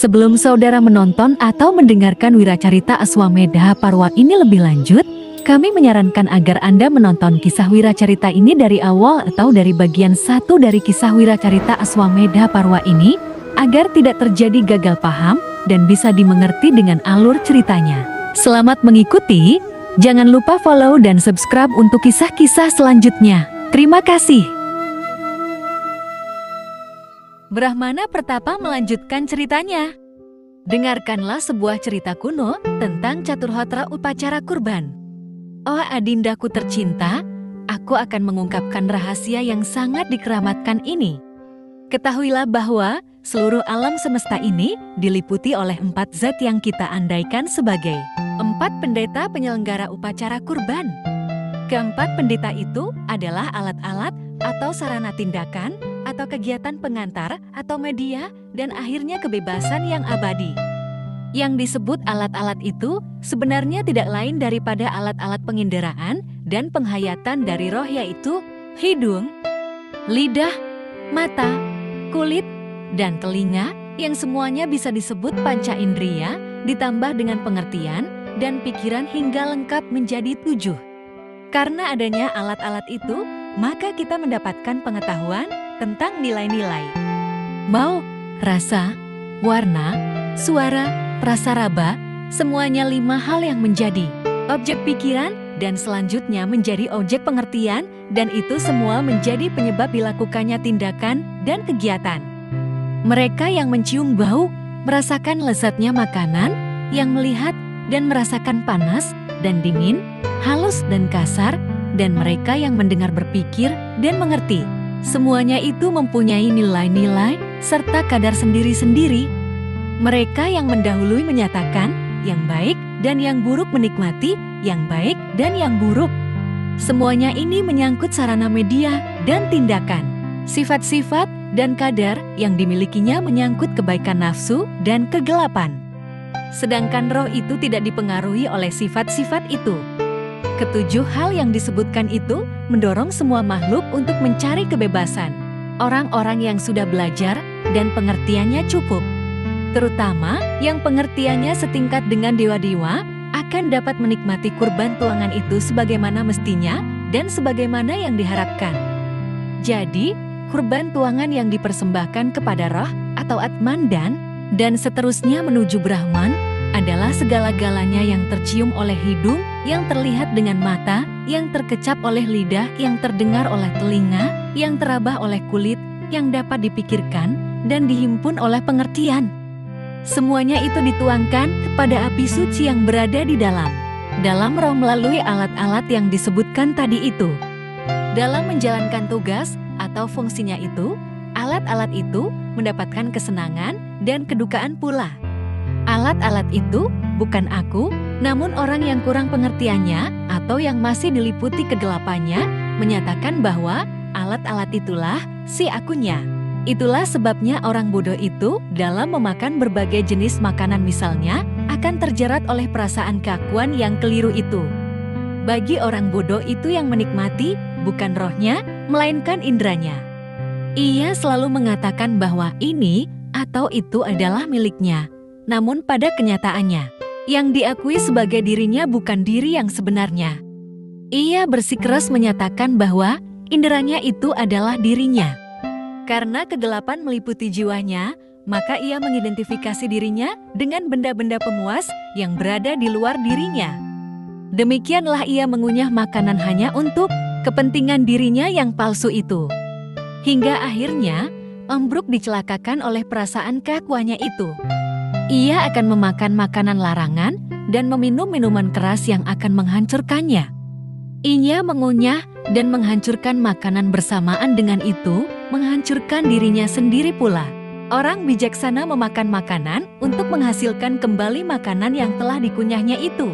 Sebelum saudara menonton atau mendengarkan Wiracarita Aswamedha Parwa ini lebih lanjut, kami menyarankan agar Anda menonton kisah Wiracarita ini dari awal atau dari bagian 1 dari kisah Wiracarita Aswamedha Parwa ini, agar tidak terjadi gagal paham dan bisa dimengerti dengan alur ceritanya. Selamat mengikuti, jangan lupa follow dan subscribe untuk kisah-kisah selanjutnya. Terima kasih. Brahmana Pertapa melanjutkan ceritanya. Dengarkanlah sebuah cerita kuno tentang Caturhotra upacara kurban. Oh adindaku tercinta, aku akan mengungkapkan rahasia yang sangat dikeramatkan ini. Ketahuilah bahwa seluruh alam semesta ini diliputi oleh 4 zat yang kita andaikan sebagai 4 pendeta penyelenggara upacara kurban. Keempat pendeta itu adalah alat-alat atau sarana tindakan atau kegiatan pengantar atau media dan akhirnya kebebasan yang abadi. Yang disebut alat-alat itu sebenarnya tidak lain daripada alat-alat penginderaan dan penghayatan dari roh, yaitu hidung, lidah, mata, kulit, dan telinga yang semuanya bisa disebut panca indera ditambah dengan pengertian dan pikiran hingga lengkap menjadi 7. Karena adanya alat-alat itu, maka kita mendapatkan pengetahuan tentang nilai-nilai. Mau, rasa, warna, suara, prasaraba, semuanya 5 hal yang menjadi objek pikiran dan selanjutnya menjadi objek pengertian, dan itu semua menjadi penyebab dilakukannya tindakan dan kegiatan. Mereka yang mencium bau, merasakan lezatnya makanan, yang melihat dan merasakan panas dan dingin, halus dan kasar, dan mereka yang mendengar berpikir dan mengerti. Semuanya itu mempunyai nilai-nilai serta kadar sendiri-sendiri. Mereka yang mendahului menyatakan yang baik dan yang buruk, menikmati yang baik dan yang buruk. Semuanya ini menyangkut sarana media dan tindakan. Sifat-sifat dan kadar yang dimilikinya menyangkut kebaikan nafsu dan kegelapan. Sedangkan roh itu tidak dipengaruhi oleh sifat-sifat itu. Ketujuh hal yang disebutkan itu mendorong semua makhluk untuk mencari kebebasan. Orang-orang yang sudah belajar dan pengertiannya cukup, terutama yang pengertiannya setingkat dengan dewa-dewa, akan dapat menikmati kurban tuangan itu sebagaimana mestinya dan sebagaimana yang diharapkan. Jadi, kurban tuangan yang dipersembahkan kepada roh atau Atman dan seterusnya menuju Brahman adalah segala-galanya yang tercium oleh hidung, yang terlihat dengan mata, yang terkecap oleh lidah, yang terdengar oleh telinga, yang terabah oleh kulit, yang dapat dipikirkan dan dihimpun oleh pengertian. Semuanya itu dituangkan kepada api suci yang berada di dalam roh melalui alat-alat yang disebutkan tadi itu. Dalam menjalankan tugas atau fungsinya itu, alat-alat itu mendapatkan kesenangan dan kedukaan pula. Alat-alat itu bukan aku, namun orang yang kurang pengertiannya atau yang masih diliputi kegelapannya menyatakan bahwa alat-alat itulah si akunya. Itulah sebabnya orang bodoh itu dalam memakan berbagai jenis makanan misalnya akan terjerat oleh perasaan keakuan yang keliru itu. Bagi orang bodoh itu yang menikmati bukan rohnya, melainkan indranya. Ia selalu mengatakan bahwa ini atau itu adalah miliknya. Namun pada kenyataannya, yang diakui sebagai dirinya bukan diri yang sebenarnya. Ia bersikeras menyatakan bahwa inderanya itu adalah dirinya. Karena kegelapan meliputi jiwanya, maka ia mengidentifikasi dirinya dengan benda-benda pemuas yang berada di luar dirinya. Demikianlah ia mengunyah makanan hanya untuk kepentingan dirinya yang palsu itu. Hingga akhirnya, ambruk dicelakakan oleh perasaan keakuannya itu. Ia akan memakan makanan larangan dan meminum minuman keras yang akan menghancurkannya. Ia mengunyah dan menghancurkan makanan bersamaan dengan itu, menghancurkan dirinya sendiri pula. Orang bijaksana memakan makanan untuk menghasilkan kembali makanan yang telah dikunyahnya itu.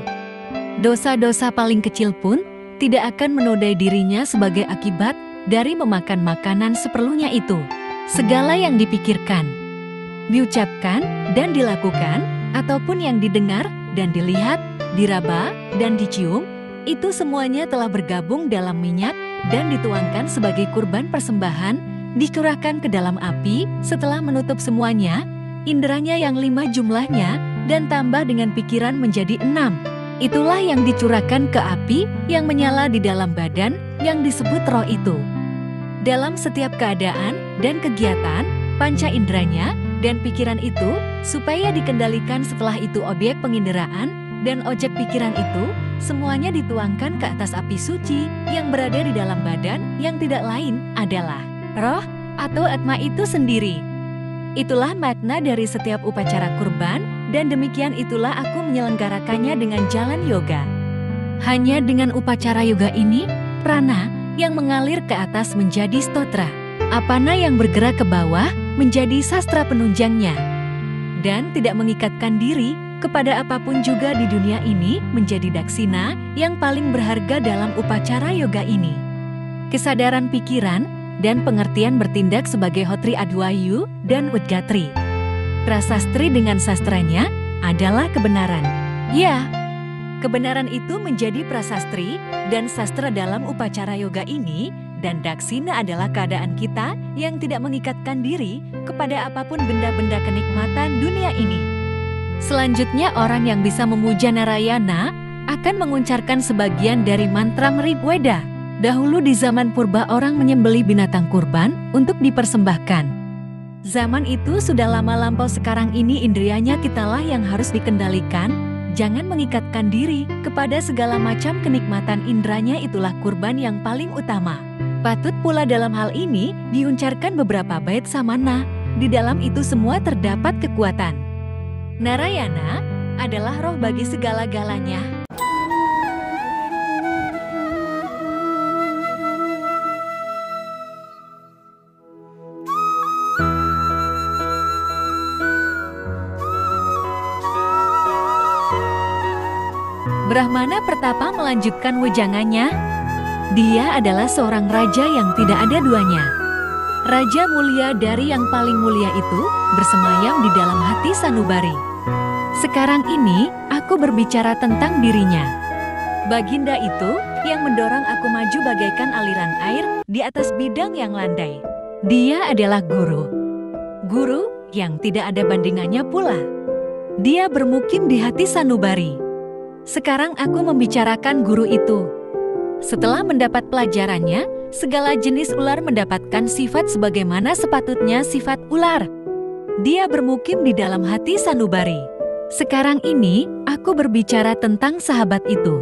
Dosa-dosa paling kecil pun tidak akan menodai dirinya sebagai akibat dari memakan makanan seperlunya itu. Segala yang dipikirkan, diucapkan dan dilakukan, ataupun yang didengar dan dilihat, diraba dan dicium, itu semuanya telah bergabung dalam minyak dan dituangkan sebagai kurban persembahan, dicurahkan ke dalam api. Setelah menutup semuanya, inderanya yang 5 jumlahnya, dan tambah dengan pikiran menjadi 6. Itulah yang dicurahkan ke api yang menyala di dalam badan yang disebut roh itu. Dalam setiap keadaan dan kegiatan, panca inderanya dan pikiran itu supaya dikendalikan. Setelah itu objek penginderaan dan objek pikiran itu semuanya dituangkan ke atas api suci yang berada di dalam badan yang tidak lain adalah roh atau atma itu sendiri. Itulah makna dari setiap upacara kurban, dan demikian itulah aku menyelenggarakannya dengan jalan yoga. Hanya dengan upacara yoga ini, prana yang mengalir ke atas menjadi stotra, apana yang bergerak ke bawah menjadi sastra penunjangnya, dan tidak mengikatkan diri kepada apapun juga di dunia ini menjadi daksina yang paling berharga dalam upacara yoga ini. Kesadaran pikiran dan pengertian bertindak sebagai Hotri Adwayu dan Udgatri. Prasastri dengan sastranya adalah kebenaran. Ya, kebenaran itu menjadi prasastri dan sastra dalam upacara yoga ini, dan daksina adalah keadaan kita yang tidak mengikatkan diri kepada apapun benda-benda kenikmatan dunia ini. Selanjutnya orang yang bisa memuja Narayana akan menguncapkan sebagian dari mantra Rigveda. Dahulu di zaman purba orang menyembelih binatang kurban untuk dipersembahkan. Zaman itu sudah lama lampau, sekarang ini indrianya kitalah yang harus dikendalikan. Jangan mengikatkan diri kepada segala macam kenikmatan indranya, itulah kurban yang paling utama. Patut pula dalam hal ini diuncapkan beberapa bait samana. Di dalam itu semua terdapat kekuatan. Narayana adalah roh bagi segala-galanya. Brahmana Pertapa melanjutkan wejangannya. Dia adalah seorang raja yang tidak ada duanya. Raja mulia dari yang paling mulia itu bersemayam di dalam hati sanubari. Sekarang ini aku berbicara tentang dirinya. Baginda itu yang mendorong aku maju bagaikan aliran air di atas bidang yang landai. Dia adalah guru. Guru yang tidak ada bandingannya pula. Dia bermukim di hati sanubari. Sekarang aku membicarakan guru itu. Setelah mendapat pelajarannya, segala jenis ular mendapatkan sifat sebagaimana sepatutnya sifat ular. Dia bermukim di dalam hati sanubari. Sekarang ini, aku berbicara tentang sahabat itu.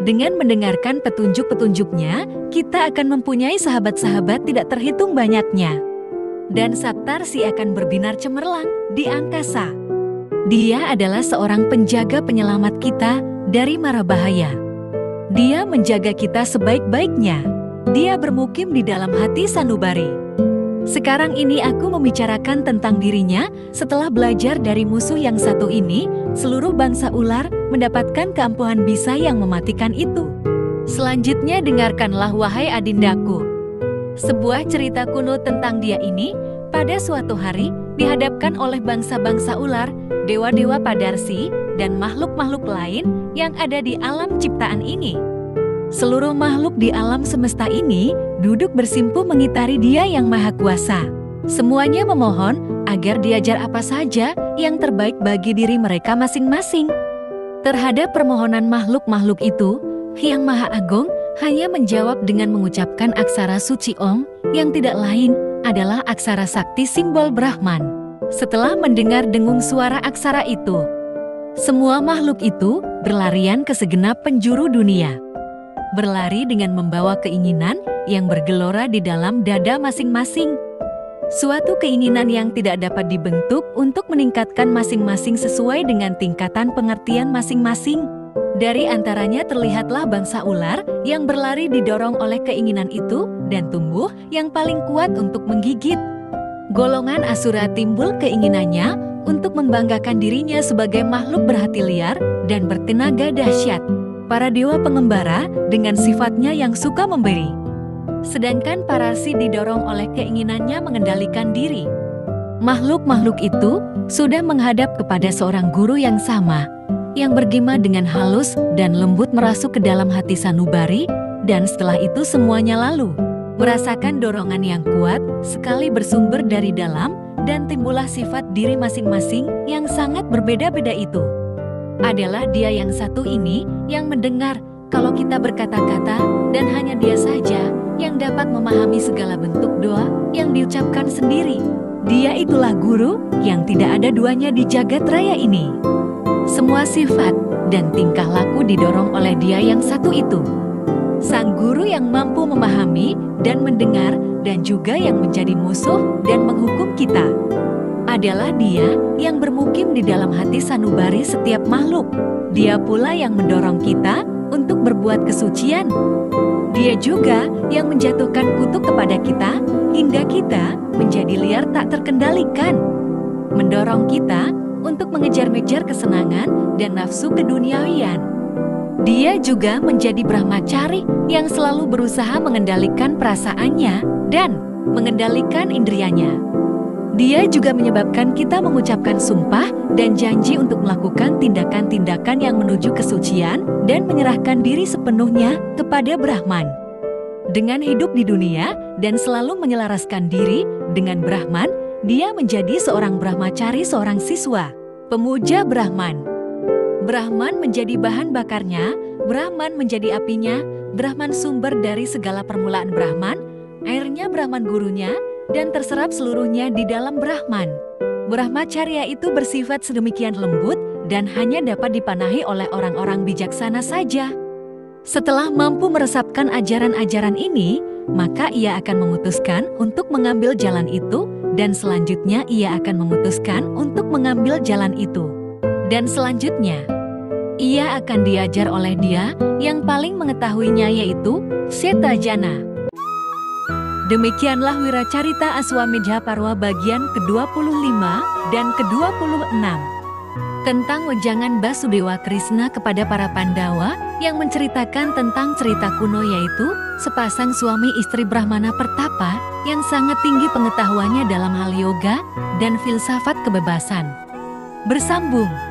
Dengan mendengarkan petunjuk-petunjuknya, kita akan mempunyai sahabat-sahabat tidak terhitung banyaknya. Dan Saptarsi akan berbinar cemerlang di angkasa. Dia adalah seorang penjaga penyelamat kita dari mara bahaya. Dia menjaga kita sebaik-baiknya. Dia bermukim di dalam hati sanubari. Sekarang ini aku membicarakan tentang dirinya. Setelah belajar dari musuh yang satu ini, seluruh bangsa ular mendapatkan keampuhan bisa yang mematikan itu. Selanjutnya dengarkanlah wahai adindaku. Sebuah cerita kuno tentang dia ini. Pada suatu hari, dihadapkan oleh bangsa-bangsa ular, dewa-dewa Padarsi, dan makhluk-makhluk lain yang ada di alam ciptaan ini. Seluruh makhluk di alam semesta ini duduk bersimpu mengitari Dia yang Maha Kuasa. Semuanya memohon agar diajar apa saja yang terbaik bagi diri mereka masing-masing. Terhadap permohonan makhluk-makhluk itu, Yang Maha Agung hanya menjawab dengan mengucapkan aksara suci Om, yang tidak lain adalah aksara sakti simbol Brahman. Setelah mendengar dengung suara aksara itu, semua makhluk itu berlarian ke segenap penjuru dunia. Berlari dengan membawa keinginan yang bergelora di dalam dada masing-masing. Suatu keinginan yang tidak dapat dibentuk untuk meningkatkan masing-masing sesuai dengan tingkatan pengertian masing-masing. Dari antaranya terlihatlah bangsa ular yang berlari didorong oleh keinginan itu dan tumbuh yang paling kuat untuk menggigit. Golongan asura timbul keinginannya untuk membanggakan dirinya sebagai makhluk berhati liar dan bertenaga dahsyat. Para dewa pengembara dengan sifatnya yang suka memberi. Sedangkan Pararsi didorong oleh keinginannya mengendalikan diri. Makhluk-makhluk itu sudah menghadap kepada seorang guru yang sama, yang bergema dengan halus dan lembut merasuk ke dalam hati sanubari, dan setelah itu semuanya lalu merasakan dorongan yang kuat sekali bersumber dari dalam dan timbullah sifat diri masing-masing yang sangat berbeda-beda itu. Adalah Dia yang satu ini yang mendengar kalau kita berkata-kata dan hanya Dia saja yang dapat memahami segala bentuk doa yang diucapkan sendiri. Dia itulah guru yang tidak ada duanya di jagat raya ini. Semua sifat dan tingkah laku didorong oleh Dia yang satu itu. Sang guru yang mampu memahami dan mendengar dan juga yang menjadi musuh dan menghukum kita. Adalah Dia yang bermukim di dalam hati sanubari setiap makhluk. Dia pula yang mendorong kita untuk berbuat kesucian. Dia juga yang menjatuhkan kutuk kepada kita hingga kita menjadi liar tak terkendalikan. Mendorong kita untuk mengejar-ngejar kesenangan dan nafsu keduniawian. Dia juga menjadi Brahmacari yang selalu berusaha mengendalikan perasaannya dan mengendalikan indrianya. Dia juga menyebabkan kita mengucapkan sumpah dan janji untuk melakukan tindakan-tindakan yang menuju kesucian dan menyerahkan diri sepenuhnya kepada Brahman. Dengan hidup di dunia dan selalu menyelaraskan diri dengan Brahman, dia menjadi seorang Brahmacari, seorang siswa, pemuja Brahman. Brahman menjadi bahan bakarnya, Brahman menjadi apinya, Brahman sumber dari segala permulaan Brahman, airnya Brahman gurunya, dan terserap seluruhnya di dalam Brahman. Brahmacharya itu bersifat sedemikian lembut dan hanya dapat dipanahi oleh orang-orang bijaksana saja. Setelah mampu meresapkan ajaran-ajaran ini, maka ia akan memutuskan untuk mengambil jalan itu, dan selanjutnya ia akan memutuskan untuk mengambil jalan itu. Dan selanjutnya, ia akan diajar oleh Dia yang paling mengetahuinya, yaitu Setajana. Demikianlah Wiracarita Aswamedha Parwa bagian ke-25 dan ke-26. Tentang wejangan Basudewa Krishna kepada para Pandawa yang menceritakan tentang cerita kuno, yaitu sepasang suami istri Brahmana pertapa yang sangat tinggi pengetahuannya dalam hal yoga dan filsafat kebebasan. Bersambung.